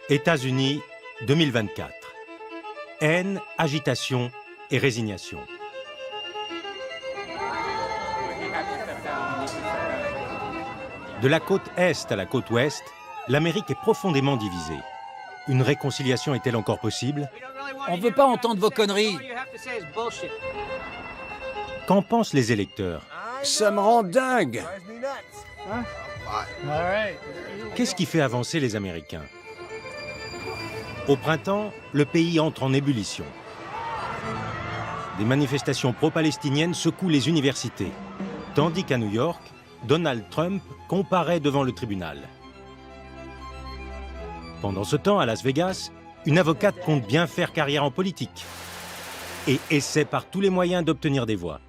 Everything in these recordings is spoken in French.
États-Unis, 2024. Haine, agitation et résignation. De la côte Est à la côte Ouest, l'Amérique est profondément divisée. Une réconciliation est-elle encore possible? On ne veut pas entendre vos conneries. Qu'en pensent les électeurs? Ça me rend dingue. Qu'est-ce qui fait avancer les Américains? Au printemps, le pays entre en ébullition. Des manifestations pro-palestiniennes secouent les universités, tandis qu'à New York, Donald Trump comparaît devant le tribunal. Pendant ce temps, à Las Vegas, une avocate compte bien faire carrière en politique et essaie par tous les moyens d'obtenir des voix.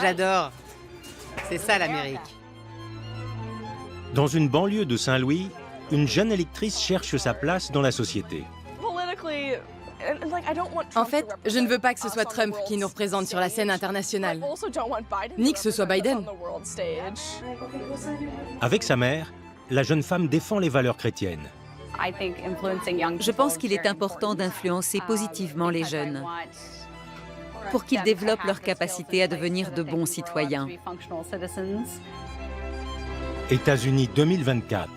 J'adore. C'est ça l'Amérique. Dans une banlieue de Saint-Louis, une jeune électrice cherche sa place dans la société. En fait, je ne veux pas que ce soit Trump qui nous représente sur la scène internationale, ni que ce soit Biden. Avec sa mère, la jeune femme défend les valeurs chrétiennes. Je pense qu'il est important d'influencer positivement les jeunes pour qu'ils développent leur capacité à devenir de bons citoyens. États-Unis 2024.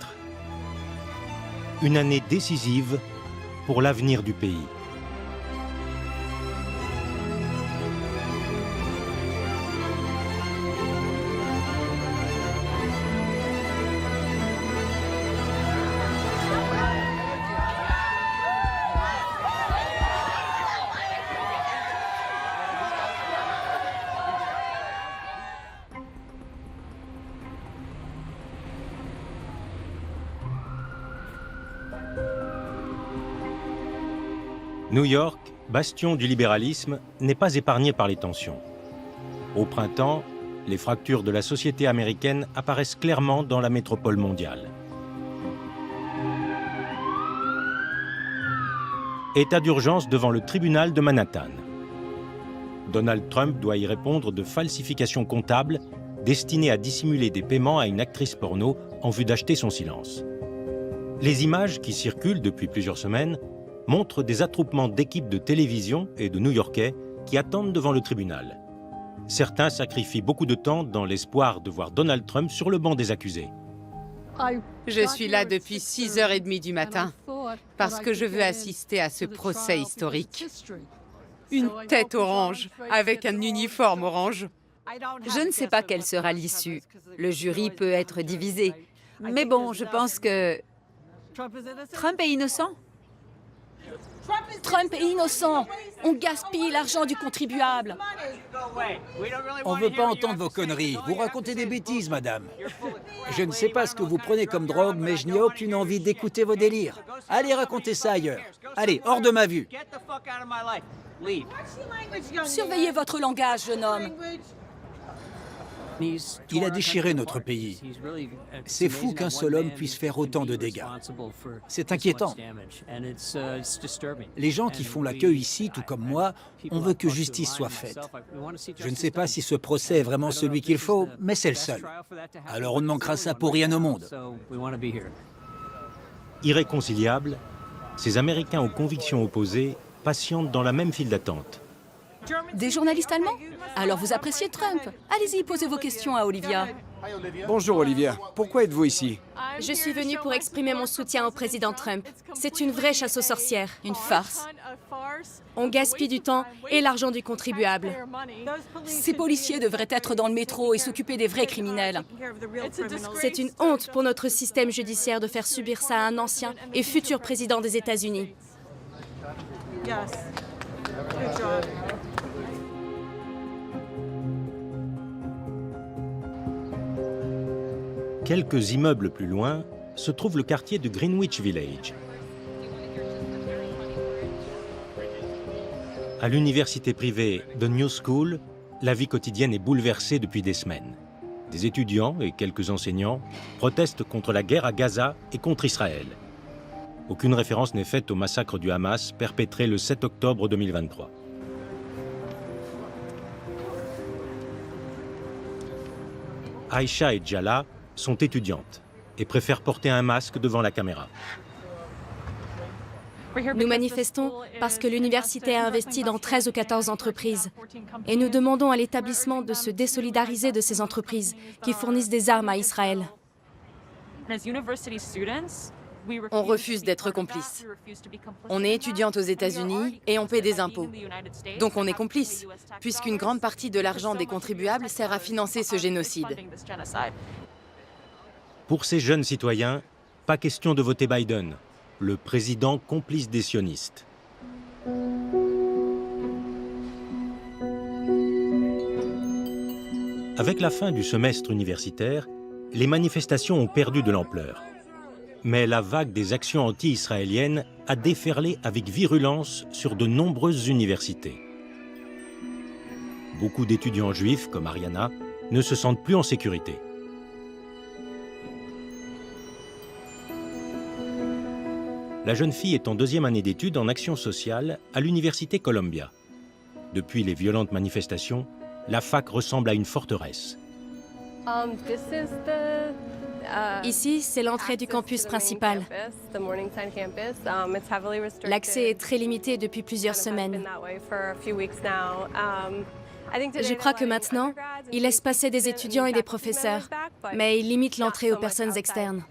Une année décisive pour l'avenir du pays. New York, bastion du libéralisme, n'est pas épargné par les tensions. Au printemps, les fractures de la société américaine apparaissent clairement dans la métropole mondiale. État d'urgence devant le tribunal de Manhattan. Donald Trump doit y répondre de falsifications comptables destinées à dissimuler des paiements à une actrice porno en vue d'acheter son silence. Les images qui circulent depuis plusieurs semaines montrent des attroupements d'équipes de télévision et de New-Yorkais qui attendent devant le tribunal. Certains sacrifient beaucoup de temps dans l'espoir de voir Donald Trump sur le banc des accusés. Je suis là depuis 6h30 du matin parce que je veux assister à ce procès historique. Une tête orange avec un uniforme orange. Je ne sais pas quelle sera l'issue. Le jury peut être divisé. Mais bon, je pense que Trump est innocent. Trump est innocent. On gaspille l'argent du contribuable. On ne veut pas entendre vos conneries. Vous racontez des bêtises, madame. Je ne sais pas ce que vous prenez comme drogue, mais je n'ai aucune envie d'écouter vos délires. Allez raconter ça ailleurs. Allez, hors de ma vue. Surveillez votre langage, jeune homme. Il a déchiré notre pays. C'est fou qu'un seul homme puisse faire autant de dégâts. C'est inquiétant. Les gens qui font la queue ici, tout comme moi, on veut que justice soit faite. Je ne sais pas si ce procès est vraiment celui qu'il faut, mais c'est le seul. Alors on ne manquera ça pour rien au monde. Irréconciliables, ces Américains aux convictions opposées patientent dans la même file d'attente. Des journalistes allemands? Alors vous appréciez Trump? Allez-y, posez vos questions à Olivia. Bonjour Olivia, pourquoi êtes-vous ici? Je suis venue pour exprimer mon soutien au président Trump. C'est une vraie chasse aux sorcières. Une farce. On gaspille du temps et l'argent du contribuable. Ces policiers devraient être dans le métro et s'occuper des vrais criminels. C'est une honte pour notre système judiciaire de faire subir ça à un ancien et futur président des États-Unis. Quelques immeubles plus loin se trouve le quartier de Greenwich Village. À l'université privée The New School, la vie quotidienne est bouleversée depuis des semaines. Des étudiants et quelques enseignants protestent contre la guerre à Gaza et contre Israël. Aucune référence n'est faite au massacre du Hamas perpétré le 7 octobre 2023. Aïcha et Djala sont étudiantes et préfèrent porter un masque devant la caméra. Nous manifestons parce que l'université a investi dans 13 ou 14 entreprises. Et nous demandons à l'établissement de se désolidariser de ces entreprises qui fournissent des armes à Israël. On refuse d'être complice. On est étudiante aux États-Unis et on paie des impôts. Donc on est complice, puisqu'une grande partie de l'argent des contribuables sert à financer ce génocide. Pour ces jeunes citoyens, pas question de voter Biden, le président complice des sionistes. Avec la fin du semestre universitaire, les manifestations ont perdu de l'ampleur. Mais la vague des actions anti-israéliennes a déferlé avec virulence sur de nombreuses universités. Beaucoup d'étudiants juifs, comme Ariana, ne se sentent plus en sécurité. La jeune fille est en deuxième année d'études en action sociale à l'université Columbia. Depuis les violentes manifestations, la fac ressemble à une forteresse. Ici, c'est l'entrée du campus principal. L'accès est très limité depuis plusieurs semaines. Je crois que maintenant, il laisse passer des étudiants et des professeurs, mais il limite l'entrée aux personnes externes.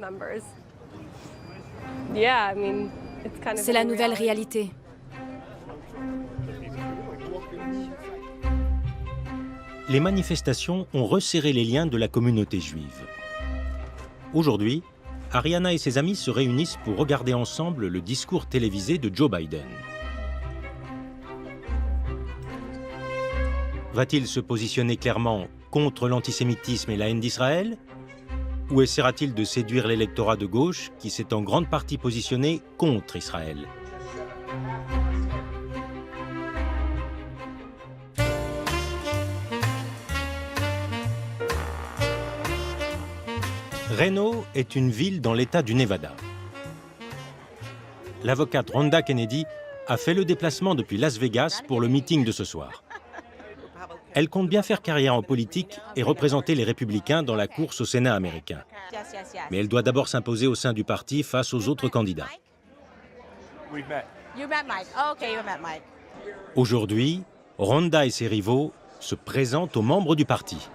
C'est la nouvelle réalité. Les manifestations ont resserré les liens de la communauté juive. Aujourd'hui, Ariana et ses amis se réunissent pour regarder ensemble le discours télévisé de Joe Biden. Va-t-il se positionner clairement contre l'antisémitisme et la haine d'Israël ? Ou essaiera-t-il de séduire l'électorat de gauche qui s'est en grande partie positionné contre Israël ? Reno est une ville dans l'État du Nevada. L'avocate Rhonda Kennedy a fait le déplacement depuis Las Vegas pour le meeting de ce soir. Elle compte bien faire carrière en politique et représenter les républicains dans la course au Sénat américain. Mais elle doit d'abord s'imposer au sein du parti face aux autres candidats. Aujourd'hui, Rhonda et ses rivaux se présentent aux membres du parti.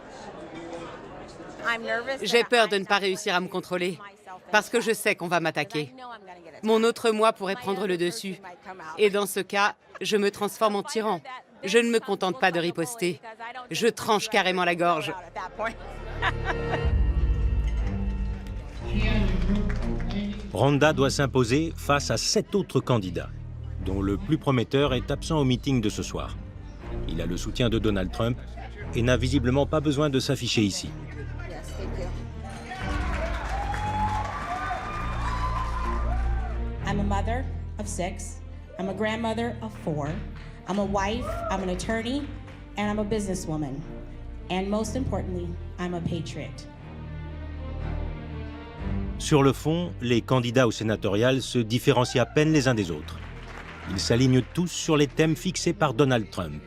J'ai peur de ne pas réussir à me contrôler, parce que je sais qu'on va m'attaquer. Mon autre moi pourrait prendre le dessus. Et dans ce cas, je me transforme en tyran. Je ne me contente pas de riposter. Je tranche carrément la gorge. Rhonda doit s'imposer face à 7 autres candidats, dont le plus prometteur est absent au meeting de ce soir. Il a le soutien de Donald Trump et n'a visiblement pas besoin de s'afficher ici. I'm a mother of 6. I'm a grandmother of 4. I'm a wife, I'm an attorney, and I'm a businesswoman. And most importantly, I'm a patriot. Sur le fond, les candidats aux sénatoriales se différencient à peine les uns des autres. Ils s'alignent tous sur les thèmes fixés par Donald Trump.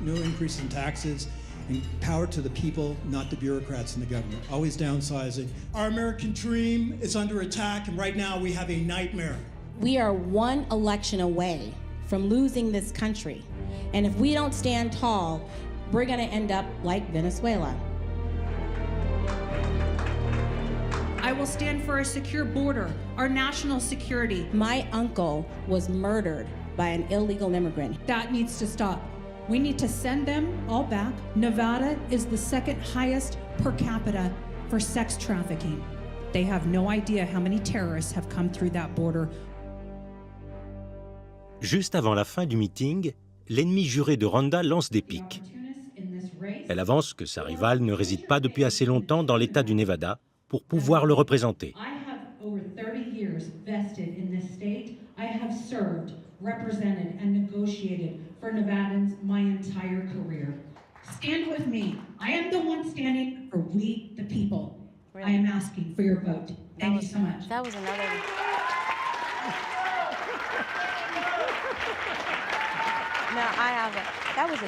No increase in taxes, and power to the people, not the bureaucrats in the government. Always downsizing. Our American dream is under attack, and right now we have a nightmare. We are one election away from losing this country. And if we don't stand tall, we're going to end up like Venezuela. I will stand for a secure border, our national security. My uncle was murdered by an illegal immigrant. That needs to stop. We need to send them all back. Nevada is the second highest per capita for sex trafficking. They have no idea how many terrorists have come through that border. Juste avant la fin du meeting, l'ennemi juré de Rhonda lance des piques. Elle avance que sa rivale ne réside pas depuis assez longtemps dans l'État du Nevada pour pouvoir le représenter. I have over 30 years vested in this state. I have served, represented, and negotiated for Nevadans my entire career. Stand with me. I am the one standing for we, the people. I am asking for your vote. Thank you so much. That was another...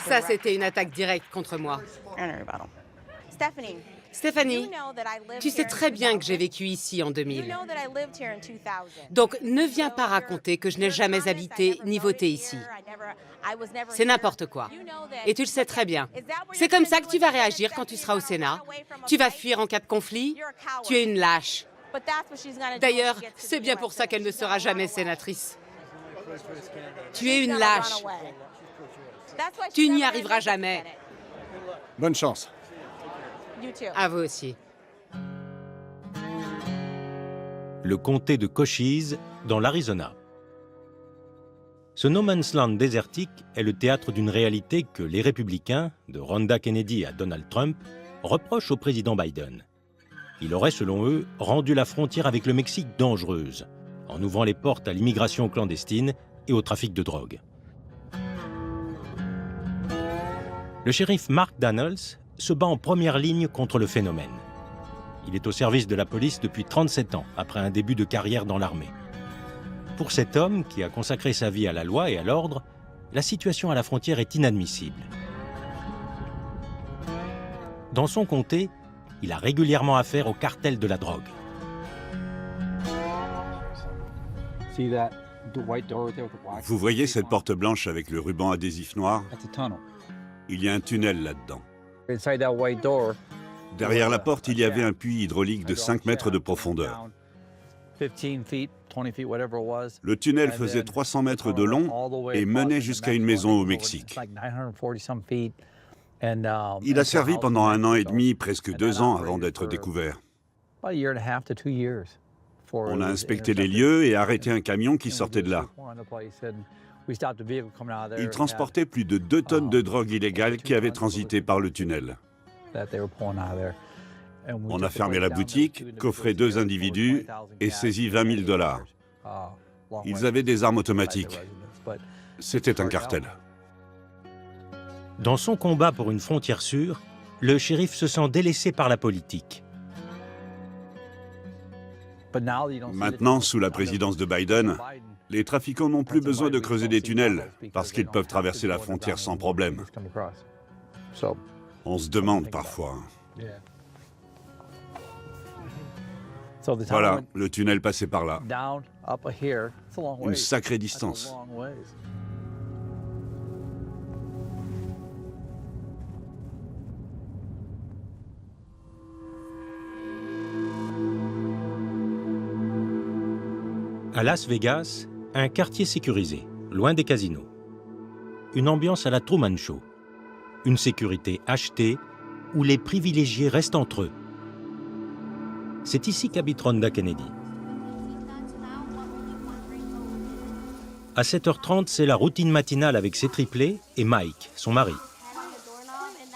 Ça, c'était une attaque directe contre moi. Stéphanie, tu sais très bien que j'ai vécu ici en 2000. Donc, ne viens pas raconter que je n'ai jamais habité ni voté ici. C'est n'importe quoi. Et tu le sais très bien. C'est comme ça que tu vas réagir quand tu seras au Sénat. Tu vas fuir en cas de conflit. Tu es une lâche. D'ailleurs, c'est bien pour ça qu'elle ne sera jamais sénatrice. Tu es une lâche. Tu n'y arriveras jamais. Bonne chance. À vous aussi. Le comté de Cochise, dans l'Arizona. Ce no man's land désertique est le théâtre d'une réalité que les républicains, de Rhonda Kennedy à Donald Trump, reprochent au président Biden. Il aurait, selon eux, rendu la frontière avec le Mexique dangereuse, en ouvrant les portes à l'immigration clandestine et au trafic de drogue. Le shérif Mark Daniels se bat en première ligne contre le phénomène. Il est au service de la police depuis 37 ans, après un début de carrière dans l'armée. Pour cet homme, qui a consacré sa vie à la loi et à l'ordre, la situation à la frontière est inadmissible. Dans son comté, il a régulièrement affaire au cartel de la drogue. Vous voyez cette porte blanche avec le ruban adhésif noir? Il y a un tunnel là-dedans. Derrière la porte, il y avait un puits hydraulique de 5 mètres de profondeur. Le tunnel faisait 300 mètres de long et menait jusqu'à une maison au Mexique. Il a servi pendant 1 an et demi, presque 2 ans avant d'être découvert. On a inspecté les lieux et arrêté un camion qui sortait de là. Il transportait plus de 2 tonnes de drogue illégale qui avaient transité par le tunnel. On a fermé la boutique, coffré 2 individus et saisi $20 000. Ils avaient des armes automatiques. C'était un cartel. Dans son combat pour une frontière sûre, le shérif se sent délaissé par la politique. Maintenant, sous la présidence de Biden, les trafiquants n'ont plus besoin de creuser des tunnels parce qu'ils peuvent traverser la frontière sans problème. On se demande parfois. Voilà, le tunnel passait par là. Une sacrée distance. À Las Vegas, un quartier sécurisé, loin des casinos. Une ambiance à la Truman Show. Une sécurité achetée où les privilégiés restent entre eux. C'est ici qu'habite Rhonda Kennedy. À 7h30, c'est la routine matinale avec ses triplés et Mike, son mari.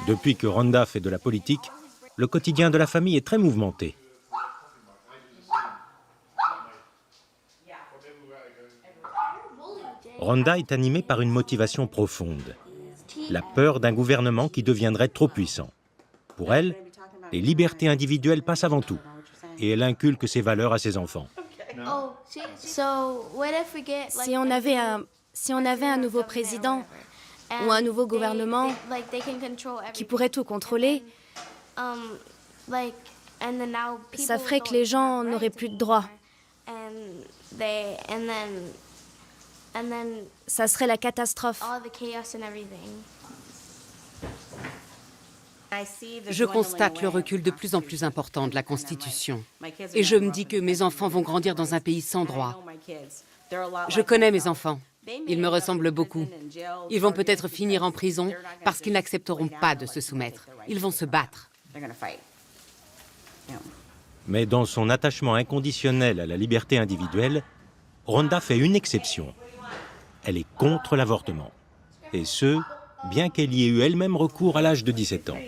Depuis que Rhonda fait de la politique, le quotidien de la famille est très mouvementé. Rhonda est animée par une motivation profonde, la peur d'un gouvernement qui deviendrait trop puissant. Pour elle, les libertés individuelles passent avant tout, et elle inculque ses valeurs à ses enfants. Si on avait un nouveau président ou un nouveau gouvernement qui pourrait tout contrôler, ça ferait que les gens n'auraient plus de droits. Ça serait la catastrophe. Je constate le recul de plus en plus important de la Constitution. Et je me dis que mes enfants vont grandir dans un pays sans droit. Je connais mes enfants. Ils me ressemblent beaucoup. Ils vont peut-être finir en prison parce qu'ils n'accepteront pas de se soumettre. Ils vont se battre. Mais dans son attachement inconditionnel à la liberté individuelle, Rhonda fait une exception. Elle est contre l'avortement. Et ce, bien qu'elle y ait eu elle-même recours à l'âge de 17 ans.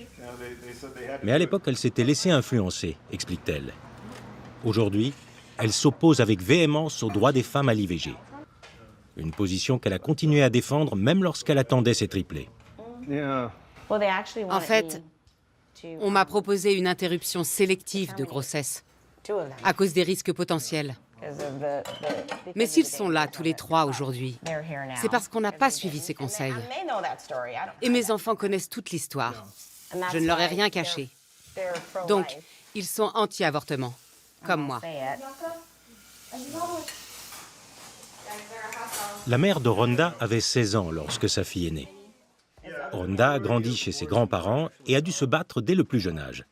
Mais à l'époque, elle s'était laissée influencer, explique-t-elle. Aujourd'hui, elle s'oppose avec véhémence au droit des femmes à l'IVG. Une position qu'elle a continué à défendre même lorsqu'elle attendait ses triplés. En fait, on m'a proposé une interruption sélective de grossesse à cause des risques potentiels. Mais s'ils sont là tous les 3 aujourd'hui, c'est parce qu'on n'a pas suivi ces conseils. Et mes enfants connaissent toute l'histoire. Je ne leur ai rien caché. Donc, ils sont anti-avortement, comme moi. La mère de Rhonda avait 16 ans lorsque sa fille est née. Rhonda a grandi chez ses grands-parents et a dû se battre dès le plus jeune âge.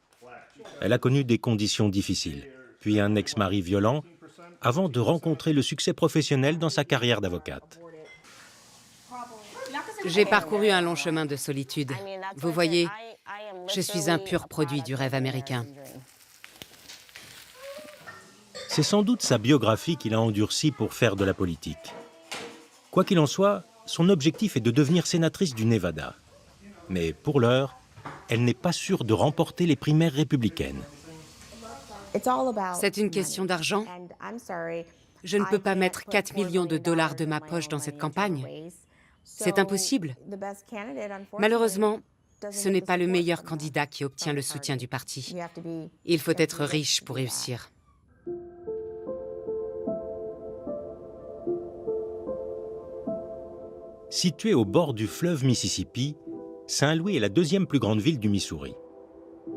Elle a connu des conditions difficiles, puis un ex-mari violent, avant de rencontrer le succès professionnel dans sa carrière d'avocate. J'ai parcouru un long chemin de solitude. Vous voyez, je suis un pur produit du rêve américain. C'est sans doute sa biographie qui l'a endurcie pour faire de la politique. Quoi qu'il en soit, son objectif est de devenir sénatrice du Nevada. Mais pour l'heure, elle n'est pas sûre de remporter les primaires républicaines. C'est une question d'argent. Je ne peux pas mettre 4 millions de dollars de ma poche dans cette campagne. C'est impossible. Malheureusement, ce n'est pas le meilleur candidat qui obtient le soutien du parti. Il faut être riche pour réussir. Située au bord du fleuve Mississippi, Saint-Louis est la deuxième plus grande ville du Missouri.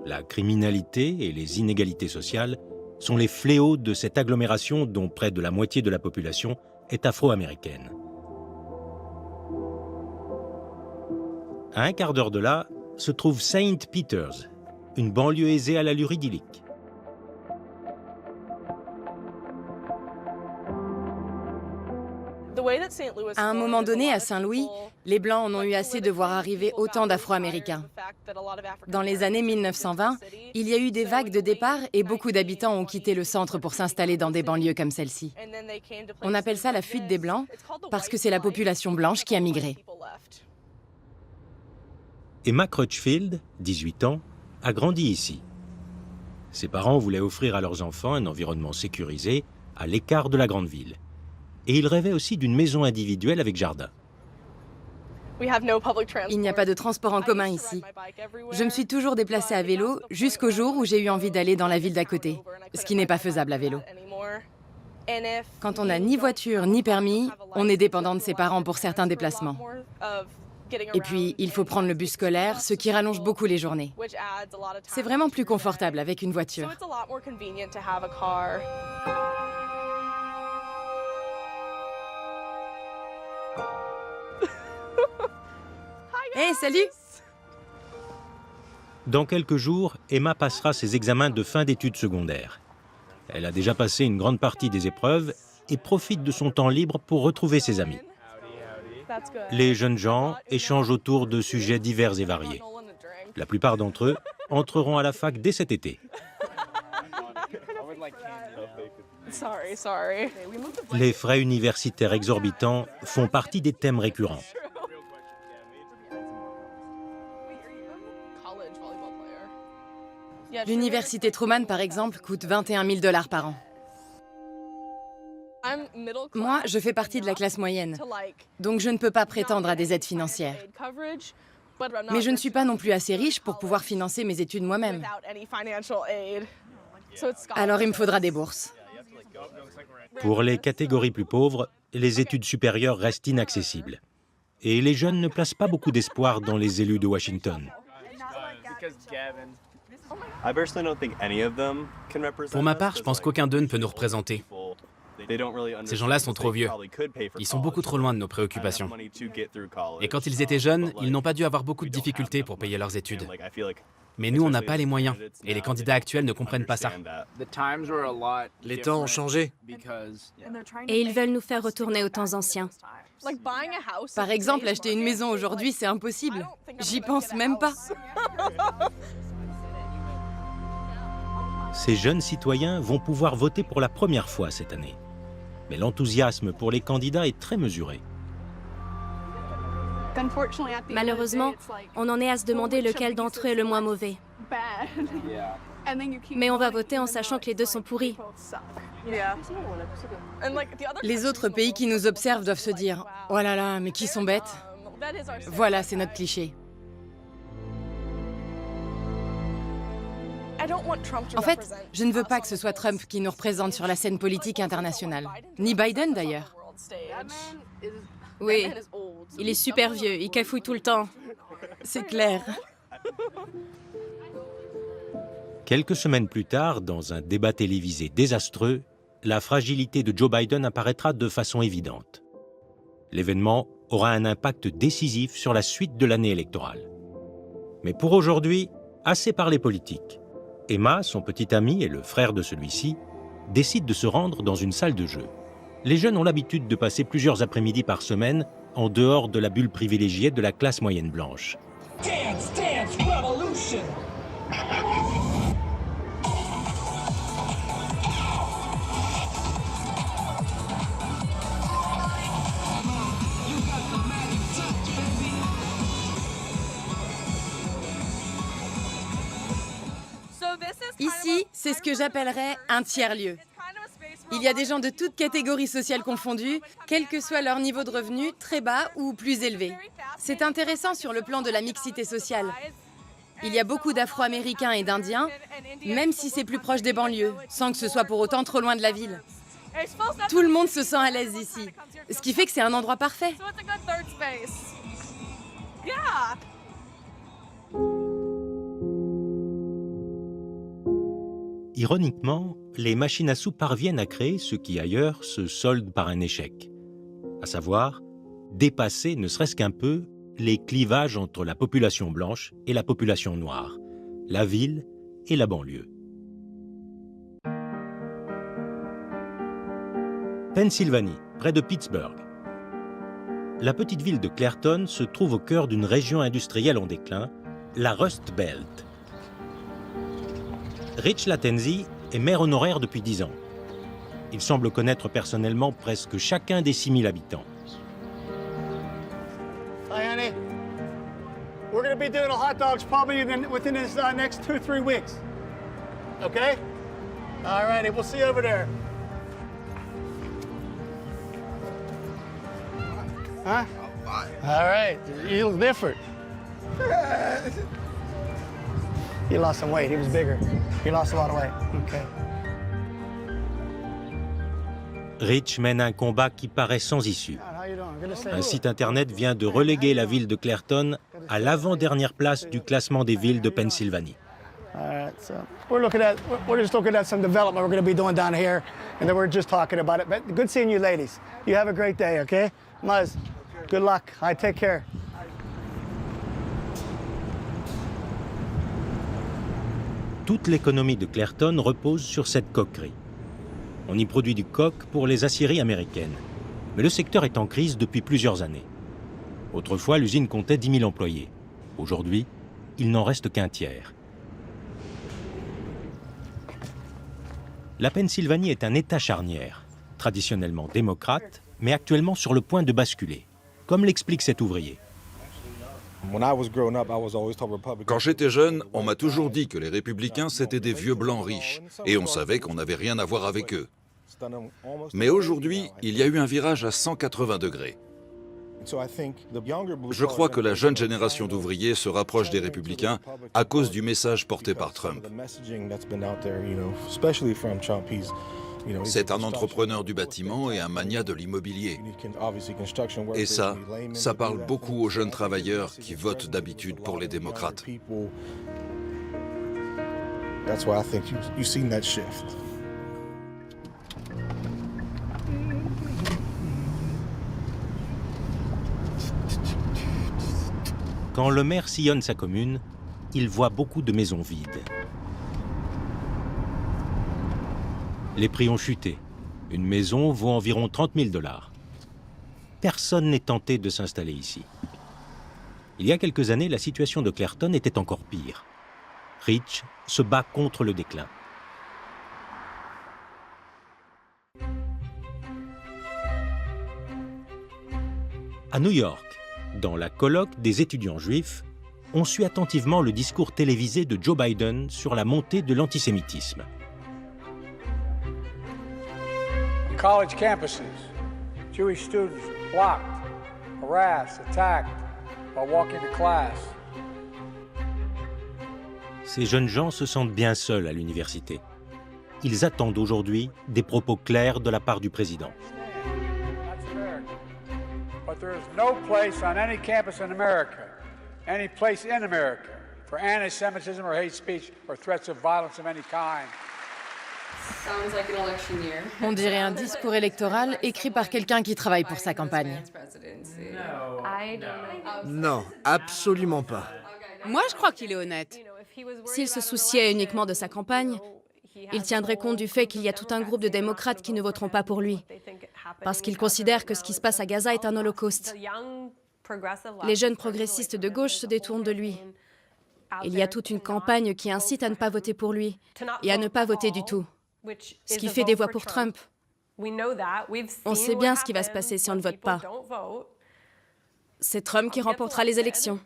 La criminalité et les inégalités sociales sont les fléaux de cette agglomération dont près de la moitié de la population est afro-américaine. À un quart d'heure de là, se trouve Saint Peters, une banlieue aisée à l'allure idyllique. À un moment donné, à Saint-Louis, les Blancs en ont eu assez de voir arriver autant d'Afro-Américains. Dans les années 1920, il y a eu des vagues de départ et beaucoup d'habitants ont quitté le centre pour s'installer dans des banlieues comme celle-ci. On appelle ça la fuite des Blancs parce que c'est la population blanche qui a migré. Emma Crutchfield, 18 ans, a grandi ici. Ses parents voulaient offrir à leurs enfants un environnement sécurisé, à l'écart de la grande ville. Et ils rêvaient aussi d'une maison individuelle avec jardin. Il n'y a pas de transport en commun ici. Je me suis toujours déplacée à vélo jusqu'au jour où j'ai eu envie d'aller dans la ville d'à côté, ce qui n'est pas faisable à vélo. Quand on n'a ni voiture ni permis, on est dépendant de ses parents pour certains déplacements. Et puis, il faut prendre le bus scolaire, ce qui rallonge beaucoup les journées. C'est vraiment plus confortable avec une voiture. Hey, salut! Dans quelques jours, Emma passera ses examens de fin d'études secondaires. Elle a déjà passé une grande partie des épreuves et profite de son temps libre pour retrouver ses amis. Les jeunes gens échangent autour de sujets divers et variés. La plupart d'entre eux entreront à la fac dès cet été. Les frais universitaires exorbitants font partie des thèmes récurrents. L'université Truman, par exemple, coûte 21 000 $ par an. Moi, je fais partie de la classe moyenne, donc je ne peux pas prétendre à des aides financières. Mais je ne suis pas non plus assez riche pour pouvoir financer mes études moi-même. Alors il me faudra des bourses. Pour les catégories plus pauvres, les études supérieures restent inaccessibles. Et les jeunes ne placent pas beaucoup d'espoir dans les élus de Washington. Pour ma part, je pense qu'aucun d'eux ne peut nous représenter. Ces gens-là sont trop vieux. Ils sont beaucoup trop loin de nos préoccupations. Et quand ils étaient jeunes, ils n'ont pas dû avoir beaucoup de difficultés pour payer leurs études. Mais nous, on n'a pas les moyens. Et les candidats actuels ne comprennent pas ça. Les temps ont changé. Et ils veulent nous faire retourner aux temps anciens. Par exemple, acheter une maison aujourd'hui, c'est impossible. J'y pense même pas. Ces jeunes citoyens vont pouvoir voter pour la première fois cette année. Mais l'enthousiasme pour les candidats est très mesuré. Malheureusement, on en est à se demander lequel d'entre eux est le moins mauvais. Mais on va voter en sachant que les deux sont pourris. Les autres pays qui nous observent doivent se dire « Oh là là, mais qui sont bêtes ?» Voilà, c'est notre cliché. En fait, je ne veux pas que ce soit Trump qui nous représente sur la scène politique internationale. Ni Biden, d'ailleurs. Oui, il est super vieux, il cafouille tout le temps. C'est clair. Quelques semaines plus tard, dans un débat télévisé désastreux, la fragilité de Joe Biden apparaîtra de façon évidente. L'événement aura un impact décisif sur la suite de l'année électorale. Mais pour aujourd'hui, assez parlé politique. Emma, son petit ami et le frère de celui-ci, décident de se rendre dans une salle de jeu. Les jeunes ont l'habitude de passer plusieurs après-midi par semaine en dehors de la bulle privilégiée de la classe moyenne blanche. Dance, dance, revolution. Ici, c'est ce que j'appellerais un tiers-lieu. Il y a des gens de toutes catégories sociales confondues, quel que soit leur niveau de revenu, très bas ou plus élevé. C'est intéressant sur le plan de la mixité sociale. Il y a beaucoup d'Afro-Américains et d'Indiens, même si c'est plus proche des banlieues, sans que ce soit pour autant trop loin de la ville. Tout le monde se sent à l'aise ici, ce qui fait que c'est un endroit parfait. Ironiquement, les machines à sous parviennent à créer ce qui ailleurs se solde par un échec, à savoir dépasser, ne serait-ce qu'un peu, les clivages entre la population blanche et la population noire, la ville et la banlieue. Pennsylvanie, près de Pittsburgh. La petite ville de Clairton se trouve au cœur d'une région industrielle en déclin, la Rust Belt. Rich Latensy est maire honoraire depuis 10 ans. Il semble connaître personnellement presque chacun des 6000 habitants. Hi, honey. We're going to be doing hot dogs probably within this next 2-3 weeks. Okay? All righty, we'll see you over there. Huh? All right, you look different. He lost some weight. He was bigger. He lost a lot of weight. Okay. Rich mène un combat qui paraît sans issue. Un site internet vient de reléguer la ville de Clairton à l'avant-dernière place du classement des villes de Pennsylvanie. All right, so we're just looking at some development we're going to be doing down here, and then we're just talking about it. But good seeing you, ladies. You have a great day, okay? Muzz, good luck. I take care. Toute l'économie de Clairton repose sur cette coquerie. On y produit du coq pour les aciéries américaines. Mais le secteur est en crise depuis plusieurs années. Autrefois, l'usine comptait 10 000 employés. Aujourd'hui, il n'en reste qu'un tiers. La Pennsylvanie est un État charnière, traditionnellement démocrate, mais actuellement sur le point de basculer, comme l'explique cet ouvrier. Quand j'étais jeune, on m'a toujours dit que les républicains, c'étaient des vieux blancs riches, et on savait qu'on n'avait rien à voir avec eux. Mais aujourd'hui, il y a eu un virage à 180 degrés. Je crois que la jeune génération d'ouvriers se rapproche des républicains à cause du message porté par Trump. C'est un entrepreneur du bâtiment et un magnat de l'immobilier. Et ça parle beaucoup aux jeunes travailleurs qui votent d'habitude pour les démocrates. Quand le maire sillonne sa commune, il voit beaucoup de maisons vides. Les prix ont chuté. Une maison vaut environ 30 000 $. Personne n'est tenté de s'installer ici. Il y a quelques années, la situation de Clairton était encore pire. Rich se bat contre le déclin. À New York, dans la colloque des étudiants juifs, on suit attentivement le discours télévisé de Joe Biden sur la montée de l'antisémitisme. College campuses, Jewish students blocked, harassed, attacked while walking to class. Ces jeunes gens se sentent bien seuls à l'université. Ils attendent aujourd'hui des propos clairs de la part du président. But there is no place on any campus in America, any place in America, for anti-Semitism or hate speech or threats of violence of any kind. On dirait un discours électoral écrit par quelqu'un qui travaille pour sa campagne. Non, absolument pas. Moi, je crois qu'il est honnête. S'il se souciait uniquement de sa campagne, il tiendrait compte du fait qu'il y a tout un groupe de démocrates qui ne voteront pas pour lui, parce qu'ils considèrent que ce qui se passe à Gaza est un holocauste. Les jeunes progressistes de gauche se détournent de lui. Il y a toute une campagne qui incite à ne pas voter pour lui et à ne pas voter du tout, ce qui fait des voix pour Trump. On sait bien ce qui va se passer si on ne vote pas. C'est Trump qui remportera les élections.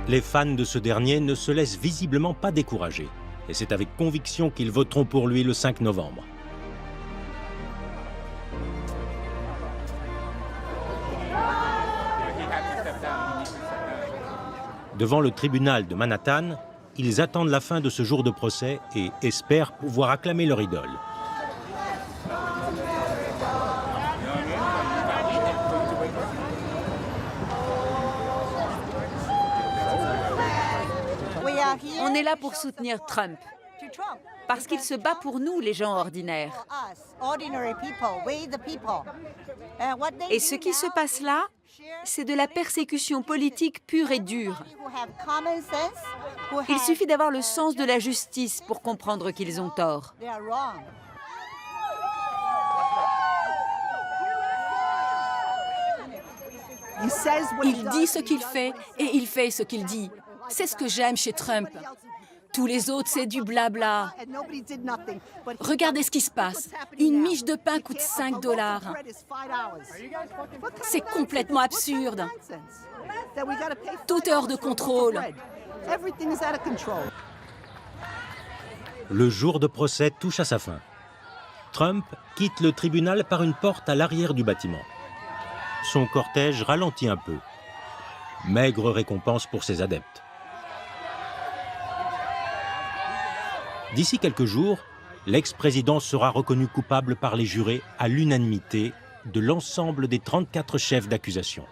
Les fans de ce dernier ne se laissent visiblement pas décourager, et c'est avec conviction qu'ils voteront pour lui le 5 novembre. Devant le tribunal de Manhattan, ils attendent la fin de ce jour de procès et espèrent pouvoir acclamer leur idole. On est là pour soutenir Trump, parce qu'il se bat pour nous, les gens ordinaires. Et ce qui se passe là, c'est de la persécution politique pure et dure. Il suffit d'avoir le sens de la justice pour comprendre qu'ils ont tort. Il dit ce qu'il fait et il fait ce qu'il dit. C'est ce que j'aime chez Trump. Tous les autres, c'est du blabla. Regardez ce qui se passe. Une miche de pain coûte $5. C'est complètement absurde. Tout est hors de contrôle. Le jour de procès touche à sa fin. Trump quitte le tribunal par une porte à l'arrière du bâtiment. Son cortège ralentit un peu. Maigre récompense pour ses adeptes. D'ici quelques jours, l'ex-président sera reconnu coupable par les jurés à l'unanimité de l'ensemble des 34 chefs d'accusation.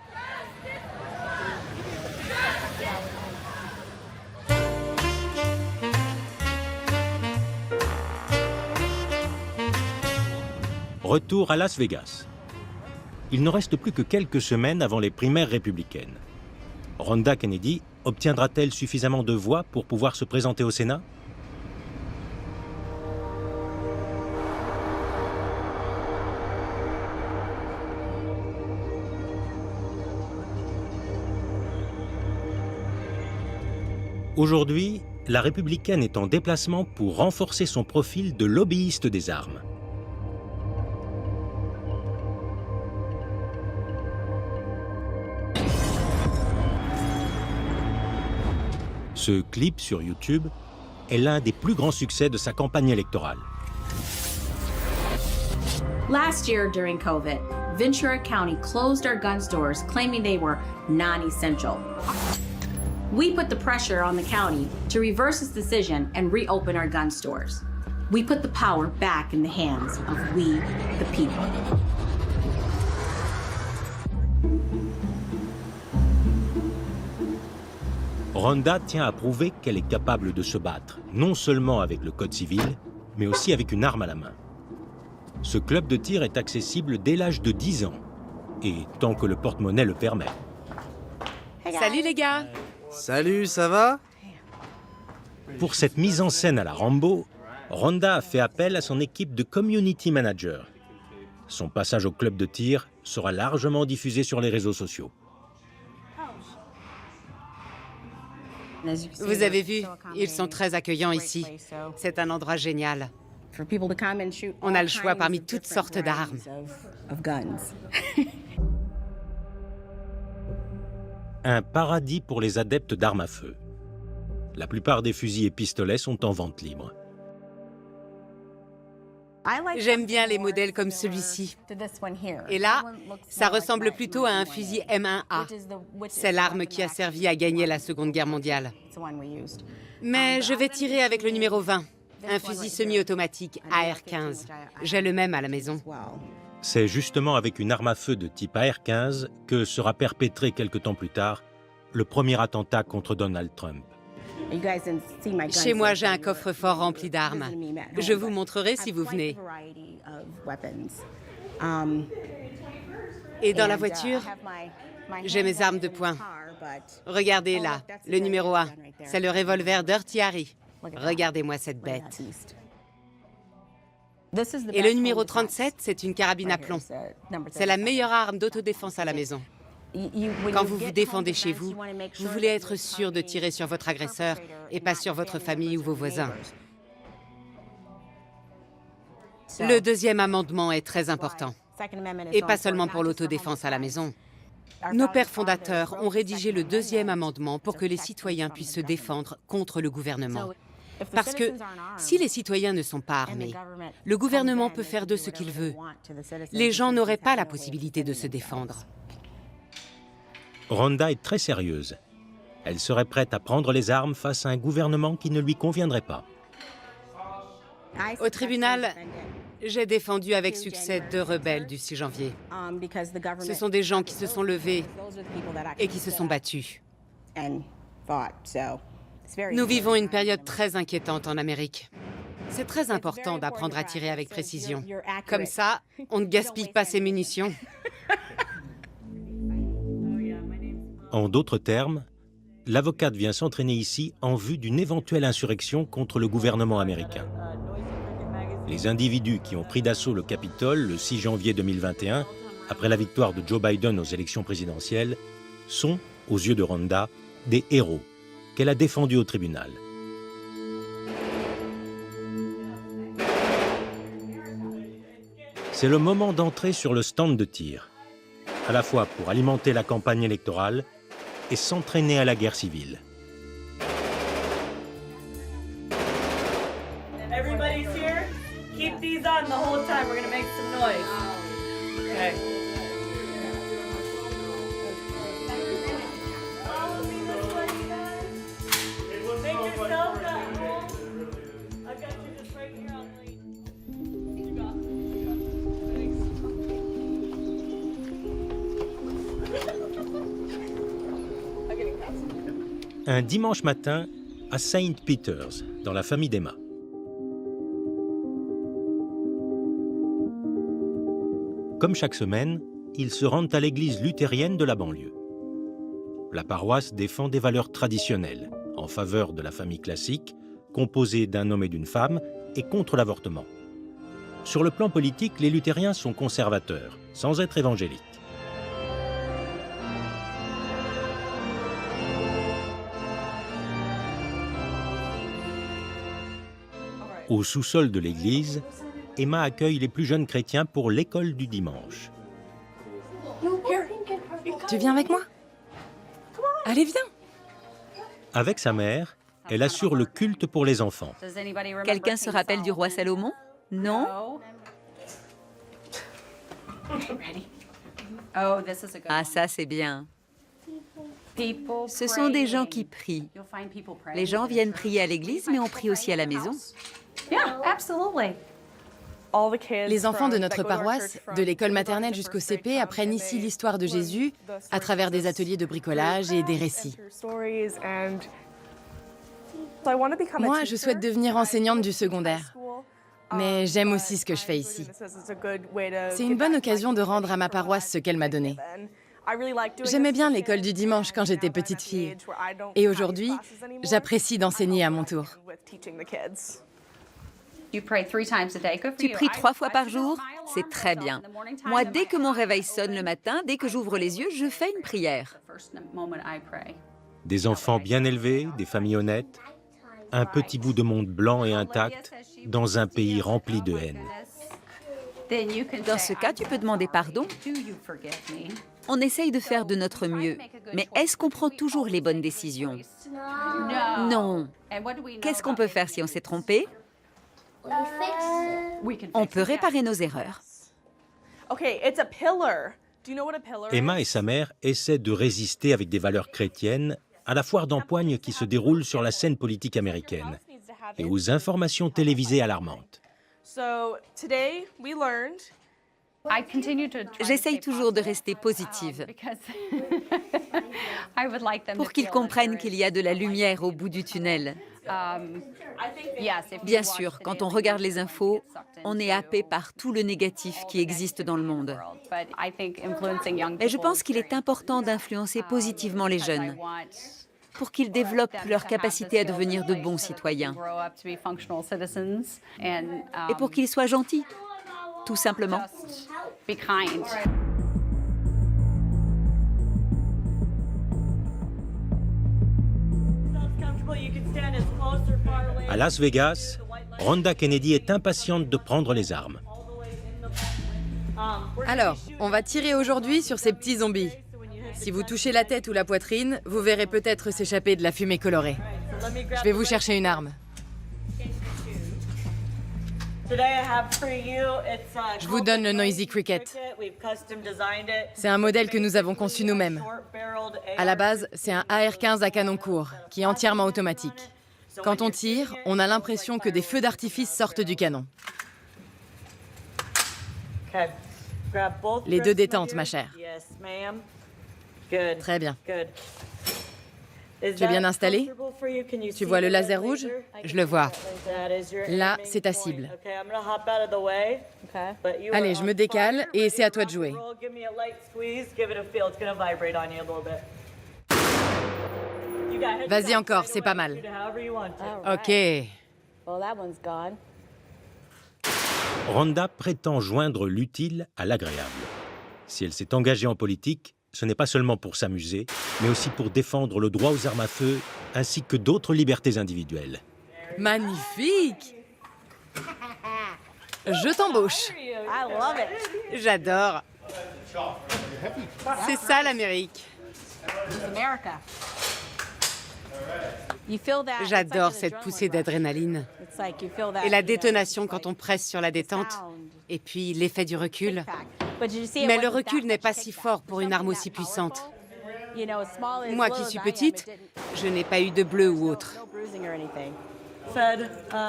Retour à Las Vegas. Il ne reste plus que quelques semaines avant les primaires républicaines. Rhonda Kennedy obtiendra-t-elle suffisamment de voix pour pouvoir se présenter au Sénat ? Aujourd'hui, la républicaine est en déplacement pour renforcer son profil de lobbyiste des armes. Ce clip sur YouTube est l'un des plus grands succès de sa campagne électorale. Last year during COVID, Ventura County closed our gun stores claiming they were non-essential. We put the pressure on the county to reverse its decision and reopen our gun stores. We put the power back in the hands of we, the people. Rhonda tient à prouver qu'elle est capable de se battre, non seulement avec le code civil, mais aussi avec une arme à la main. Ce club de tir est accessible dès l'âge de 10 ans, et tant que le porte-monnaie le permet. Salut les gars! Salut, ça va? Pour cette mise en scène à la Rambo, Rhonda a fait appel à son équipe de community manager. Son passage au club de tir sera largement diffusé sur les réseaux sociaux. Vous avez vu, ils sont très accueillants ici. C'est un endroit génial. On a le choix parmi toutes sortes d'armes. Un paradis pour les adeptes d'armes à feu. La plupart des fusils et pistolets sont en vente libre. J'aime bien les modèles comme celui-ci. Et là, ça ressemble plutôt à un fusil M1A. C'est l'arme qui a servi à gagner la Seconde Guerre mondiale. Mais je vais tirer avec le numéro 20, un fusil semi-automatique AR-15. J'ai le même à la maison. C'est justement avec une arme à feu de type AR-15 que sera perpétrée quelque temps plus tard le premier attentat contre Donald Trump. Chez moi, j'ai un coffre-fort rempli d'armes. Je vous montrerai si vous venez. Et dans la voiture, j'ai mes armes de poing. Regardez là, le numéro 1. C'est le revolver Dirty Harry. Regardez-moi cette bête. Et le numéro 37, c'est une carabine à plomb. C'est la meilleure arme d'autodéfense à la maison. Quand vous vous défendez chez vous, vous voulez être sûr de tirer sur votre agresseur et pas sur votre famille ou vos voisins. Le deuxième amendement est très important. Et pas seulement pour l'autodéfense à la maison. Nos pères fondateurs ont rédigé le deuxième amendement pour que les citoyens puissent se défendre contre le gouvernement. Parce que si les citoyens ne sont pas armés, le gouvernement peut faire d'eux ce qu'il veut. Les gens n'auraient pas la possibilité de se défendre. Rhonda est très sérieuse. Elle serait prête à prendre les armes face à un gouvernement qui ne lui conviendrait pas. Au tribunal, j'ai défendu avec succès 2 rebelles du 6 janvier. Ce sont des gens qui se sont levés et qui se sont battus. Nous vivons une période très inquiétante en Amérique. C'est très important d'apprendre à tirer avec précision. Comme ça, on ne gaspille pas ses munitions. En d'autres termes, l'avocate vient s'entraîner ici en vue d'une éventuelle insurrection contre le gouvernement américain. Les individus qui ont pris d'assaut le Capitole le 6 janvier 2021, après la victoire de Joe Biden aux élections présidentielles, sont, aux yeux de Rhonda, des héros qu'elle a défendus au tribunal. C'est le moment d'entrer sur le stand de tir, à la fois pour alimenter la campagne électorale et s'entraîner à la guerre civile. Everybody's here. Keep these on the whole time. We're gonna make some noise. Okay. Make yourself at home. I got you just right here on the... Un dimanche matin à Saint Peter's, dans la famille d'Emma. Comme chaque semaine, ils se rendent à l'église luthérienne de la banlieue. La paroisse défend des valeurs traditionnelles, en faveur de la famille classique, composée d'un homme et d'une femme, et contre l'avortement. Sur le plan politique, les luthériens sont conservateurs, sans être évangéliques. Au sous-sol de l'église, Emma accueille les plus jeunes chrétiens pour l'école du dimanche. Tu viens avec moi? Allez, viens! Avec sa mère, elle assure le culte pour les enfants. Quelqu'un se rappelle du roi Salomon? Non? Ah, ça c'est bien. Ce sont des gens qui prient. Les gens viennent prier à l'église, mais on prie aussi à la maison. Les enfants de notre paroisse, de l'école maternelle jusqu'au CP, apprennent ici l'histoire de Jésus à travers des ateliers de bricolage et des récits. Moi, je souhaite devenir enseignante du secondaire. Mais j'aime aussi ce que je fais ici. C'est une bonne occasion de rendre à ma paroisse ce qu'elle m'a donné. J'aimais bien l'école du dimanche quand j'étais petite fille. Et aujourd'hui, j'apprécie d'enseigner à mon tour. Tu pries 3 fois par jour? C'est très bien. Moi, dès que mon réveil sonne le matin, dès que j'ouvre les yeux, je fais une prière. Des enfants bien élevés, des familles honnêtes, un petit bout de monde blanc et intact dans un pays rempli de haine. Dans ce cas, tu peux demander pardon. On essaye de faire de notre mieux. Mais est-ce qu'on prend toujours les bonnes décisions? Non. Qu'est-ce qu'on peut faire si on s'est trompé? On peut réparer nos erreurs. Emma et sa mère essaient de résister avec des valeurs chrétiennes à la foire d'empoigne qui se déroule sur la scène politique américaine et aux informations télévisées alarmantes. J'essaye toujours de rester positive. Pour qu'ils comprennent qu'il y a de la lumière au bout du tunnel. Bien sûr, quand on regarde les infos, on est happé par tout le négatif qui existe dans le monde. Mais je pense qu'il est important d'influencer positivement les jeunes pour qu'ils développent leur capacité à devenir de bons citoyens. Et pour qu'ils soient gentils, tout simplement. À Las Vegas, Rhonda Kennedy est impatiente de prendre les armes. Alors, on va tirer aujourd'hui sur ces petits zombies. Si vous touchez la tête ou la poitrine, vous verrez peut-être s'échapper de la fumée colorée. Je vais vous chercher une arme. Je vous donne le Noisy Cricket. C'est un modèle que nous avons conçu nous-mêmes. À la base, c'est un AR-15 à canon court, qui est entièrement automatique. Quand on tire, on a l'impression que des feux d'artifice sortent du canon. Les deux détentes, ma chère. Très bien. Tu es bien installé? Tu vois le laser rouge? Je le vois. Là, c'est ta cible. Allez, je me décale et c'est à toi de jouer. Vas-y encore, c'est pas mal. Ok. Rhonda prétend joindre l'utile à l'agréable. Si elle s'est engagée en politique, ce n'est pas seulement pour s'amuser, mais aussi pour défendre le droit aux armes à feu, ainsi que d'autres libertés individuelles. Magnifique! Je t'embauche. J'adore. C'est ça l'Amérique. J'adore cette poussée d'adrénaline. Et la détonation quand on presse sur la détente. Et puis l'effet du recul. Mais le recul n'est pas si fort pour une arme aussi puissante. Moi qui suis petite, je n'ai pas eu de bleu ou autre.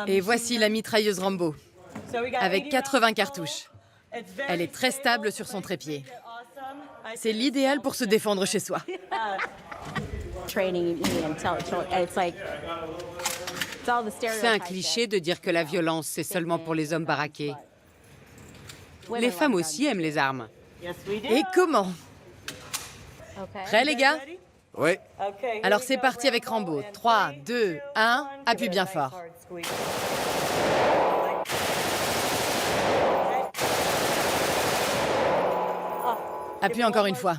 Et voici la mitrailleuse Rambo, avec 80 cartouches. Elle est très stable sur son trépied. C'est l'idéal pour se défendre chez soi. C'est un cliché de dire que la violence, c'est seulement pour les hommes baraqués. Les femmes aussi aiment les armes. Et comment? Prêts, les gars? Oui. Alors c'est parti avec Rambo. 3, 2, 1, appuie bien fort. Appuie encore une fois.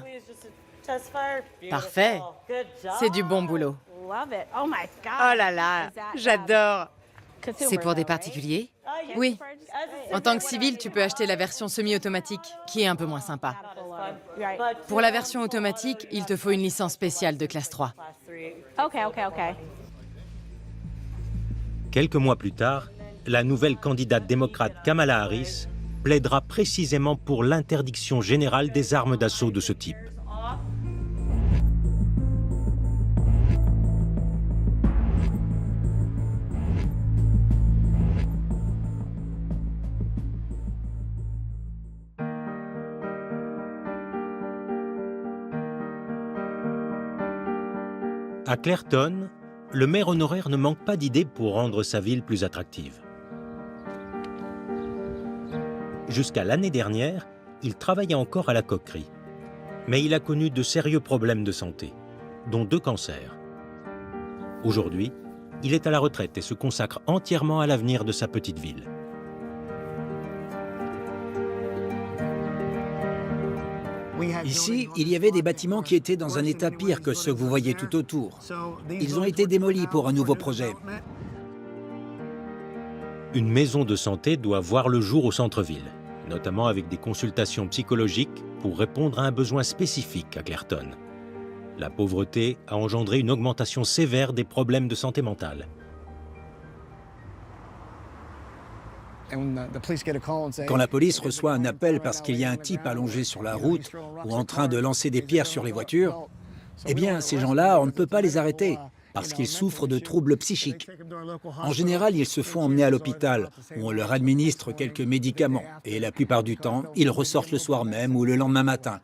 Parfait. C'est du bon boulot. Oh là là, j'adore. C'est pour des particuliers? Oui. En tant que civil, tu peux acheter la version semi-automatique, qui est un peu moins sympa. Pour la version automatique, il te faut une licence spéciale de classe 3. Quelques mois plus tard, la nouvelle candidate démocrate Kamala Harris plaidera précisément pour l'interdiction générale des armes d'assaut de ce type. À Clairton, le maire honoraire ne manque pas d'idées pour rendre sa ville plus attractive. Jusqu'à l'année dernière, il travaillait encore à la coquerie. Mais il a connu de sérieux problèmes de santé, dont 2 cancers. Aujourd'hui, il est à la retraite et se consacre entièrement à l'avenir de sa petite ville. Ici, il y avait des bâtiments qui étaient dans un état pire que ceux que vous voyez tout autour. Ils ont été démolis pour un nouveau projet. Une maison de santé doit voir le jour au centre-ville, notamment avec des consultations psychologiques pour répondre à un besoin spécifique à Clairton. La pauvreté a engendré une augmentation sévère des problèmes de santé mentale. Quand la police reçoit un appel parce qu'il y a un type allongé sur la route ou en train de lancer des pierres sur les voitures, eh bien, ces gens-là, on ne peut pas les arrêter parce qu'ils souffrent de troubles psychiques. En général, ils se font emmener à l'hôpital où on leur administre quelques médicaments et la plupart du temps, ils ressortent le soir même ou le lendemain matin.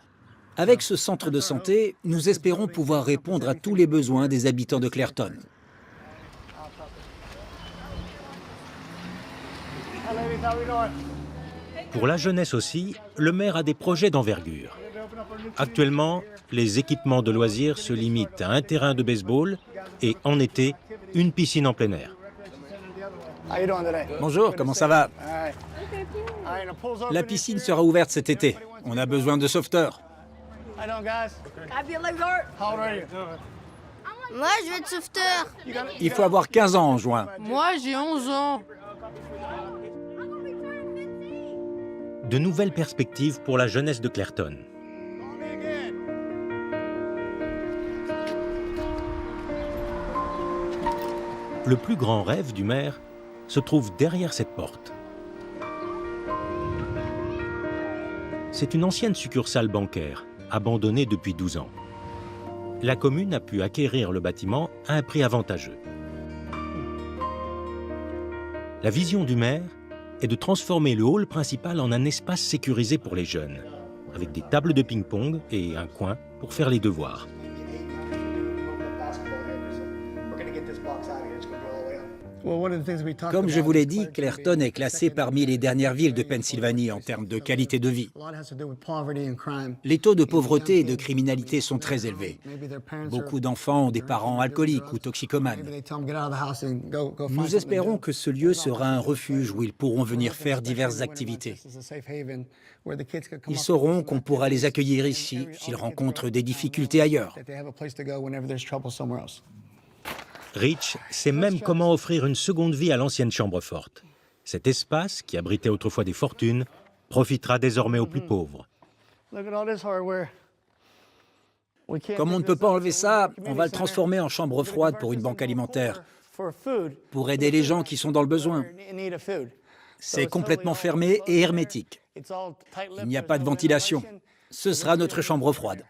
Avec ce centre de santé, nous espérons pouvoir répondre à tous les besoins des habitants de Clairton. Pour la jeunesse aussi, le maire a des projets d'envergure. Actuellement, les équipements de loisirs se limitent à un terrain de baseball et, en été, une piscine en plein air. Bonjour, comment ça va? La piscine sera ouverte cet été. On a besoin de sauveteurs. Moi, je veux être sauveteur. Il faut avoir 15 ans en juin. Moi, j'ai 11 ans. De nouvelles perspectives pour la jeunesse de Clairton. Le plus grand rêve du maire se trouve derrière cette porte. C'est une ancienne succursale bancaire, abandonnée depuis 12 ans. La commune a pu acquérir le bâtiment à un prix avantageux. La vision du maire est de transformer le hall principal en un espace sécurisé pour les jeunes, avec des tables de ping-pong et un coin pour faire les devoirs. Comme je vous l'ai dit, Clairton est classé parmi les dernières villes de Pennsylvanie en termes de qualité de vie. Les taux de pauvreté et de criminalité sont très élevés. Beaucoup d'enfants ont des parents alcooliques ou toxicomanes. Nous espérons que ce lieu sera un refuge où ils pourront venir faire diverses activités. Ils sauront qu'on pourra les accueillir ici s'ils rencontrent des difficultés ailleurs. Rich sait même comment offrir une seconde vie à l'ancienne chambre forte. Cet espace, qui abritait autrefois des fortunes, profitera désormais aux plus pauvres. Comme on ne peut pas enlever ça, on va le transformer en chambre froide pour une banque alimentaire, pour aider les gens qui sont dans le besoin. C'est complètement fermé et hermétique. Il n'y a pas de ventilation. Ce sera notre chambre froide.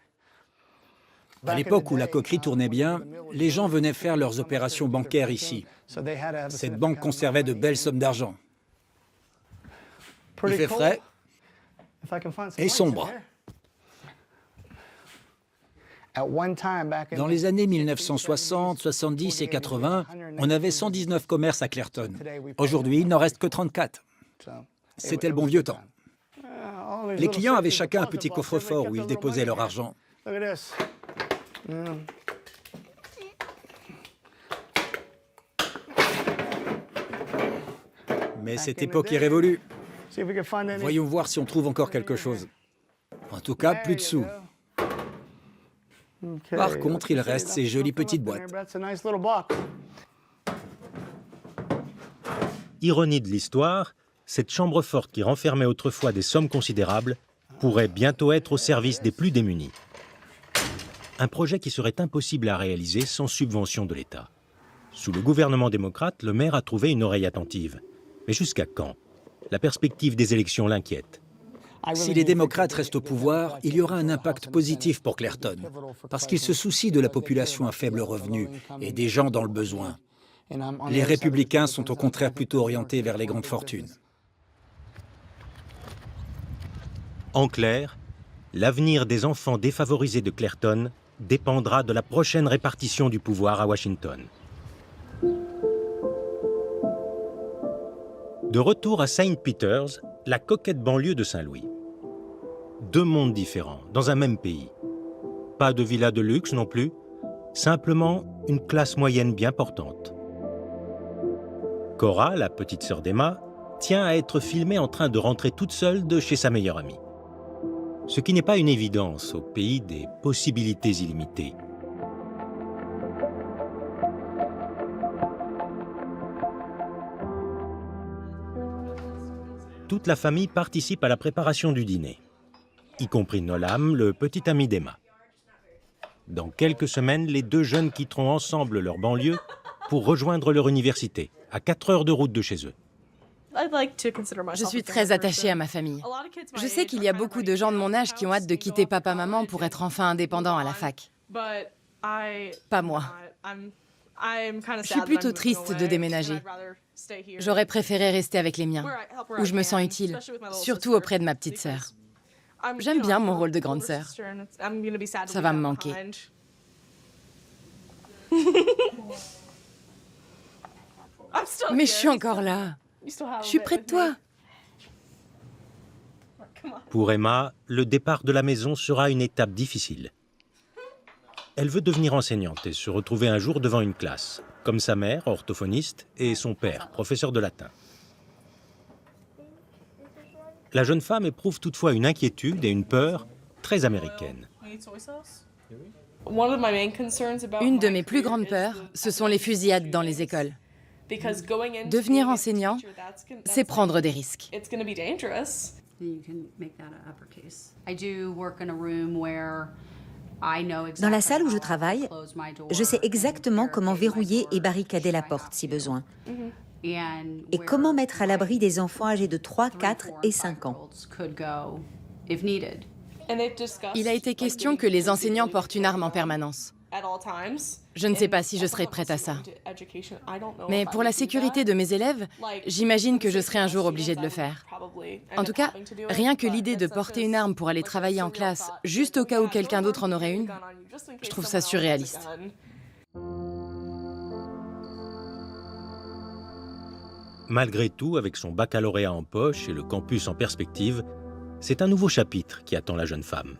À l'époque où la coquerie tournait bien, les gens venaient faire leurs opérations bancaires ici. Cette banque conservait de belles sommes d'argent. Il fait frais et sombre. Dans les années 1960, 70 et 80, on avait 119 commerces à Clairton. Aujourd'hui, il n'en reste que 34. C'était le bon vieux temps. Les clients avaient chacun un petit coffre-fort où ils déposaient leur argent. Mais cette époque est révolue. Voyons voir si on trouve encore quelque chose. En tout cas, plus de sous. Par contre, il reste ces jolies petites boîtes. Ironie de l'histoire, cette chambre forte qui renfermait autrefois des sommes considérables pourrait bientôt être au service des plus démunis. Un projet qui serait impossible à réaliser sans subvention de l'État. Sous le gouvernement démocrate, le maire a trouvé une oreille attentive. Mais jusqu'à quand? La perspective des élections l'inquiète. Si les démocrates restent au pouvoir, il y aura un impact positif pour Clairton, parce qu'ils se soucient de la population à faible revenu et des gens dans le besoin. Les républicains sont au contraire plutôt orientés vers les grandes fortunes. En clair, l'avenir des enfants défavorisés de Clairton dépendra de la prochaine répartition du pouvoir à Washington. De retour à St. Peter's, la coquette banlieue de Saint-Louis. Deux mondes différents, dans un même pays. Pas de villa de luxe non plus, simplement une classe moyenne bien portante. Cora, la petite sœur d'Emma, tient à être filmée en train de rentrer toute seule de chez sa meilleure amie. Ce qui n'est pas une évidence au pays des possibilités illimitées. Toute la famille participe à la préparation du dîner, y compris Nolam, le petit ami d'Emma. Dans quelques semaines, les deux jeunes quitteront ensemble leur banlieue pour rejoindre leur université, à 4 heures de route de chez eux. Je suis très attachée à ma famille. Je sais qu'il y a beaucoup de gens de mon âge qui ont hâte de quitter papa-maman pour être enfin indépendants à la fac. Pas moi. Je suis plutôt triste de déménager. J'aurais préféré rester avec les miens, où je me sens utile, surtout auprès de ma petite sœur. J'aime bien mon rôle de grande sœur. Ça va me manquer. Mais je suis encore là. Je suis près de toi. Pour Emma, le départ de la maison sera une étape difficile. Elle veut devenir enseignante et se retrouver un jour devant une classe, comme sa mère, orthophoniste, et son père, professeur de latin. La jeune femme éprouve toutefois une inquiétude et une peur très américaines. Une de mes plus grandes peurs, ce sont les fusillades dans les écoles. Devenir enseignant, c'est prendre des risques. Dans la salle où je travaille, je sais exactement comment verrouiller et barricader la porte si besoin. Et comment mettre à l'abri des enfants âgés de 3, 4 et 5 ans. Il a été question que les enseignants portent une arme en permanence. Je ne sais pas si je serai prête à ça. Mais pour la sécurité de mes élèves, j'imagine que je serai un jour obligée de le faire. En tout cas, rien que l'idée de porter une arme pour aller travailler en classe, juste au cas où quelqu'un d'autre en aurait une, je trouve ça surréaliste. Malgré tout, avec son baccalauréat en poche et le campus en perspective, c'est un nouveau chapitre qui attend la jeune femme.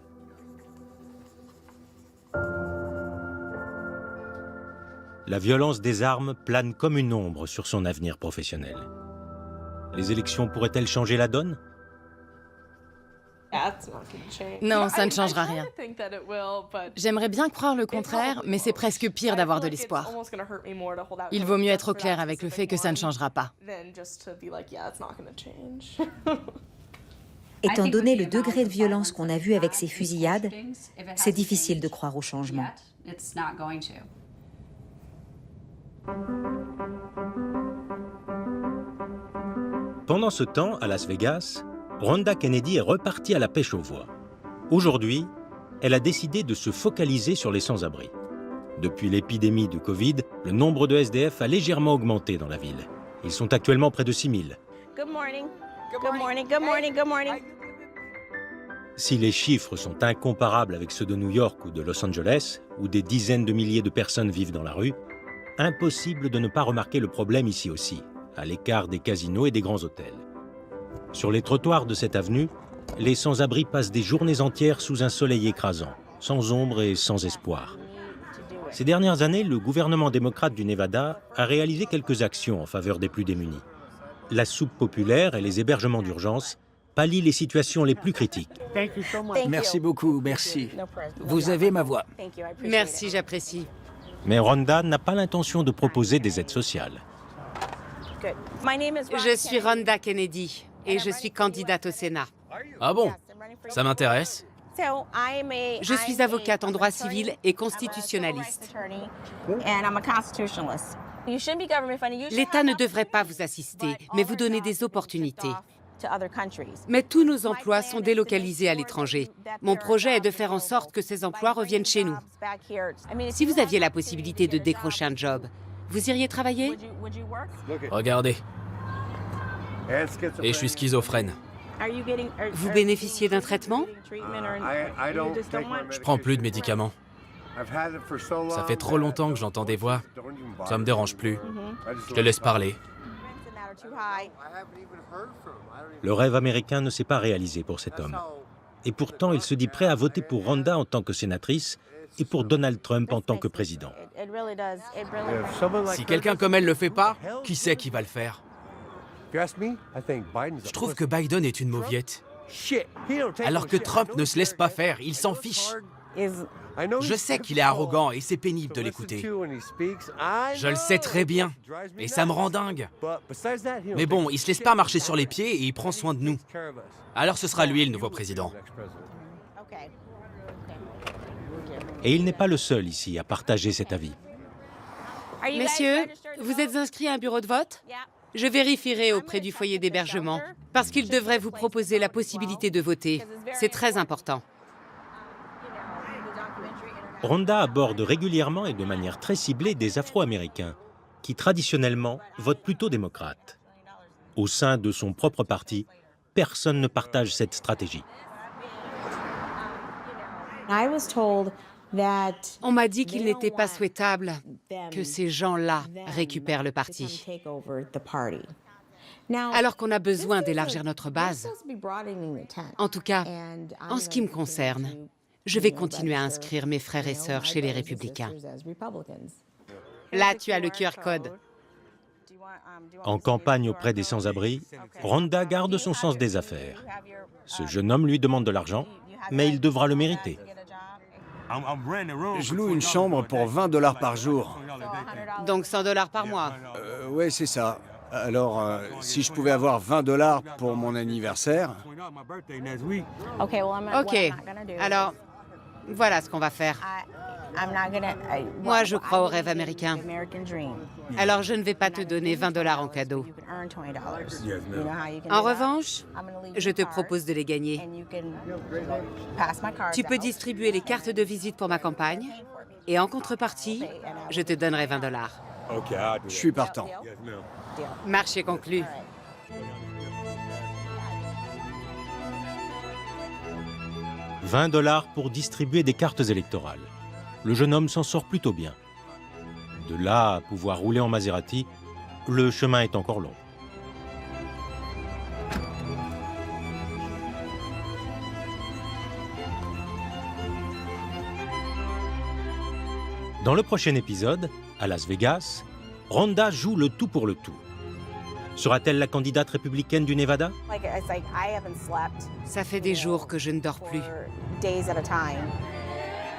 La violence des armes plane comme une ombre sur son avenir professionnel. Les élections pourraient-elles changer la donne? Non, ça ne changera rien. J'aimerais bien croire le contraire, mais c'est presque pire d'avoir de l'espoir. Il vaut mieux être au clair avec le fait que ça ne changera pas. Étant donné le degré de violence qu'on a vu avec ces fusillades, c'est difficile de croire au changement. Pendant ce temps, à Las Vegas, Rhonda Kennedy est repartie à la pêche aux voix. Aujourd'hui, elle a décidé de se focaliser sur les sans-abri. Depuis l'épidémie de Covid, le nombre de SDF a légèrement augmenté dans la ville. Ils sont actuellement près de 6 000. Good morning. Good morning. Good morning. Good morning. Si les chiffres sont incomparables avec ceux de New York ou de Los Angeles, où des dizaines de milliers de personnes vivent dans la rue, impossible de ne pas remarquer le problème ici aussi, à l'écart des casinos et des grands hôtels. Sur les trottoirs de cette avenue, les sans-abri passent des journées entières sous un soleil écrasant, sans ombre et sans espoir. Ces dernières années, le gouvernement démocrate du Nevada a réalisé quelques actions en faveur des plus démunis. La soupe populaire et les hébergements d'urgence pallient les situations les plus critiques. Merci beaucoup, merci. Vous avez ma voix. Merci, j'apprécie. Mais Rhonda n'a pas l'intention de proposer des aides sociales. Je suis Rhonda Kennedy et je suis candidate au Sénat. Ah bon? Ça m'intéresse. Je suis avocate en droit civil et constitutionnaliste. L'État ne devrait pas vous assister, mais vous donner des opportunités. Mais tous nos emplois sont délocalisés à l'étranger. Mon projet est de faire en sorte que ces emplois reviennent chez nous. Si vous aviez la possibilité de décrocher un job, vous iriez travailler? Regardez. Et je suis schizophrène. Vous bénéficiez d'un traitement? Je prends plus de médicaments. Ça fait trop longtemps que j'entends des voix. Ça me dérange plus. Je te laisse parler. Le rêve américain ne s'est pas réalisé pour cet homme. Et pourtant, il se dit prêt à voter pour Rhonda en tant que sénatrice et pour Donald Trump en tant que président. Si quelqu'un comme elle le fait pas, qui c'est qui va le faire? Je trouve que Biden est une mauviette. Alors que Trump ne se laisse pas faire, il s'en fiche. Je sais qu'il est arrogant et c'est pénible de l'écouter. Je le sais très bien et ça me rend dingue. Mais bon, il se laisse pas marcher sur les pieds et il prend soin de nous. Alors ce sera lui le nouveau président. Et il n'est pas le seul ici à partager cet avis. Messieurs, vous êtes inscrits à un bureau de vote? Je vérifierai auprès du foyer d'hébergement parce qu'il devrait vous proposer la possibilité de voter. C'est très important. Rhonda aborde régulièrement et de manière très ciblée des Afro-Américains qui traditionnellement votent plutôt démocrates. Au sein de son propre parti, personne ne partage cette stratégie. On m'a dit qu'il n'était pas souhaitable que ces gens-là récupèrent le parti. Alors qu'on a besoin d'élargir notre base. En tout cas, en ce qui me concerne, je vais continuer à inscrire mes frères et sœurs chez les Républicains. Là, tu as le QR code. En campagne auprès des sans-abri, Rhonda garde son sens des affaires. Ce jeune homme lui demande de l'argent, mais il devra le mériter. Je loue une chambre pour 20 $ par jour. Donc 100 $ par mois. Ouais, c'est ça. Alors, si je pouvais avoir 20 $ pour mon anniversaire... Ok, alors, voilà ce qu'on va faire. Moi, je crois au rêve américain. Alors, je ne vais pas te donner 20 $ en cadeau. En revanche, je te propose de les gagner. Tu peux distribuer les cartes de visite pour ma campagne et en contrepartie, je te donnerai 20 $. Je suis partant. Marché conclu. « 20 $ pour distribuer des cartes électorales. Le jeune homme s'en sort plutôt bien. De là à pouvoir rouler en Maserati, le chemin est encore long. Dans le prochain épisode, à Las Vegas, Rhonda joue le tout pour le tout. Sera-t-elle la candidate républicaine du Nevada? Ça fait des jours que je ne dors plus.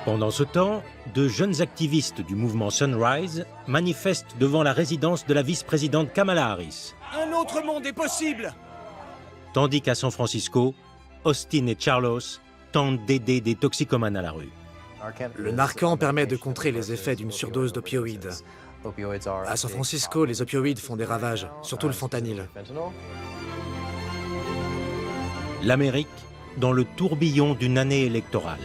Pendant ce temps, de jeunes activistes du mouvement Sunrise manifestent devant la résidence de la vice-présidente Kamala Harris. Un autre monde est possible! Tandis qu'à San Francisco, Austin et Charlos tentent d'aider des toxicomanes à la rue. Le Narcan permet de contrer les effets d'une surdose d'opioïdes. À San Francisco, les opioïdes font des ravages, surtout le fentanyl. L'Amérique dans le tourbillon d'une année électorale.